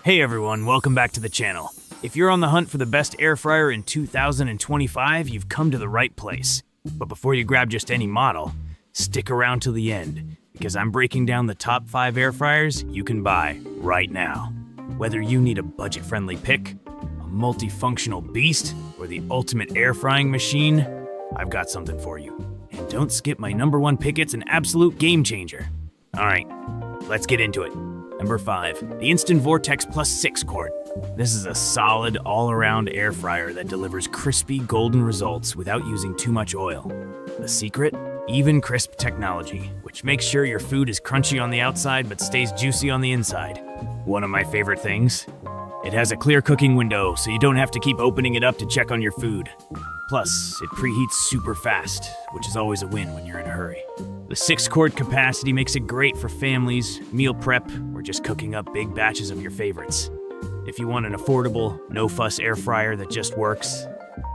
Hey everyone, welcome back to the channel. If you're on the hunt for the best air fryer in 2025, you've come to the right place. But before you grab just any model, stick around till the end, because I'm breaking down the top 5 air fryers you can buy right now. Whether you need a budget-friendly pick, a multifunctional beast, or the ultimate air frying machine, I've got something for you. And don't skip my #1 pick, it's an absolute game changer. Alright, let's get into it. Number 5, the Instant Vortex Plus 6-quart. This is a solid, all-around air fryer that delivers crispy, golden results without using too much oil. The secret? Even crisp technology, which makes sure your food is crunchy on the outside but stays juicy on the inside. One of my favorite things? It has a clear cooking window, so you don't have to keep opening it up to check on your food. Plus, it preheats super fast, which is always a win when you're in a hurry. The 6-quart capacity makes it great for families, meal prep, or just cooking up big batches of your favorites. If you want an affordable, no-fuss air fryer that just works,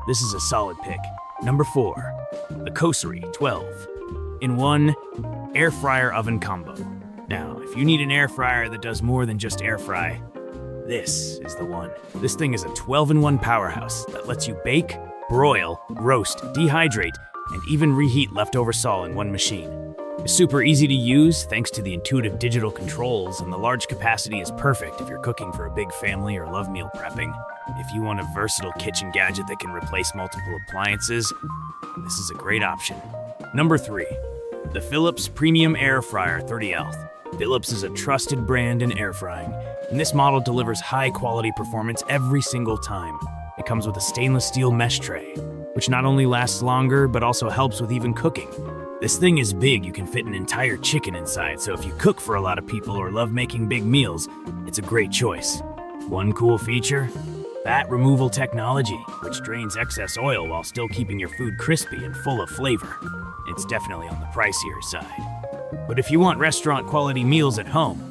this is a solid pick. Number 4, the COSORI 12-in-1 Air Fryer Oven Combo. Now, if you need an air fryer that does more than just air fry, this is the one. This thing is a 12-in-1 powerhouse that lets you bake, broil, roast, dehydrate, and even reheat leftover salt in one machine. It's super easy to use thanks to the intuitive digital controls, and the large capacity is perfect if you're cooking for a big family or love meal prepping. If you want a versatile kitchen gadget that can replace multiple appliances, this is a great option. Number 3, the Philips Premium Air Fryer 30L. Philips is a trusted brand in air frying, and this model delivers high-quality performance every single time. It comes with a stainless steel mesh tray, which not only lasts longer, but also helps with even cooking. This thing is big, you can fit an entire chicken inside, so if you cook for a lot of people or love making big meals, it's a great choice. One cool feature? Fat removal technology, which drains excess oil while still keeping your food crispy and full of flavor. It's definitely on the pricier side. But if you want restaurant-quality meals at home,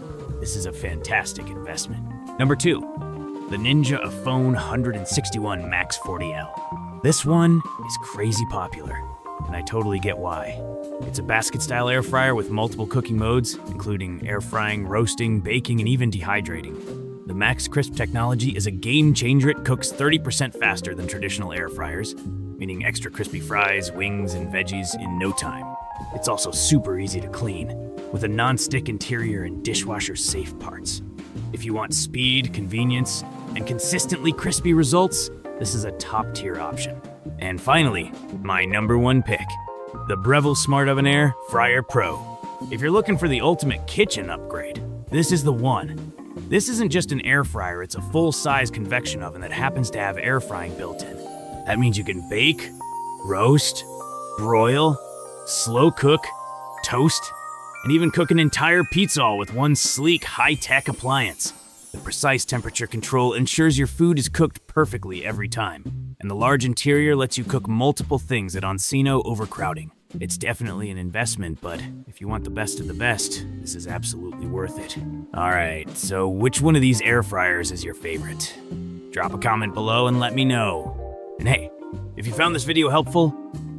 this is a fantastic investment. Number 2, the Ninja AF161 Max XL. This one is crazy popular, and I totally get why. It's a basket-style air fryer with multiple cooking modes, including air frying, roasting, baking, and even dehydrating. The Max Crisp technology is a game changer. It cooks 30% faster than traditional air fryers, meaning extra crispy fries, wings, and veggies in no time. It's also super easy to clean, with a non-stick interior and dishwasher-safe parts. If you want speed, convenience, and consistently crispy results, this is a top-tier option. And finally, my #1 pick, the Breville Smart Oven Air Fryer Pro. If you're looking for the ultimate kitchen upgrade, this is the one. This isn't just an air fryer, it's a full-size convection oven that happens to have air frying built in. That means you can bake, roast, broil, slow cook, toast, and even cook an entire pizza all with one sleek, high-tech appliance. The precise temperature control ensures your food is cooked perfectly every time, and the large interior lets you cook multiple things at Encino overcrowding. It's definitely an investment, but if you want the best of the best, this is absolutely worth it. Alright, so which one of these air fryers is your favorite? Drop a comment below and let me know. And hey, if you found this video helpful,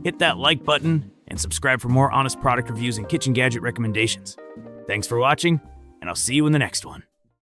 hit that like button and subscribe for more honest product reviews and kitchen gadget recommendations. Thanks for watching, and I'll see you in the next one.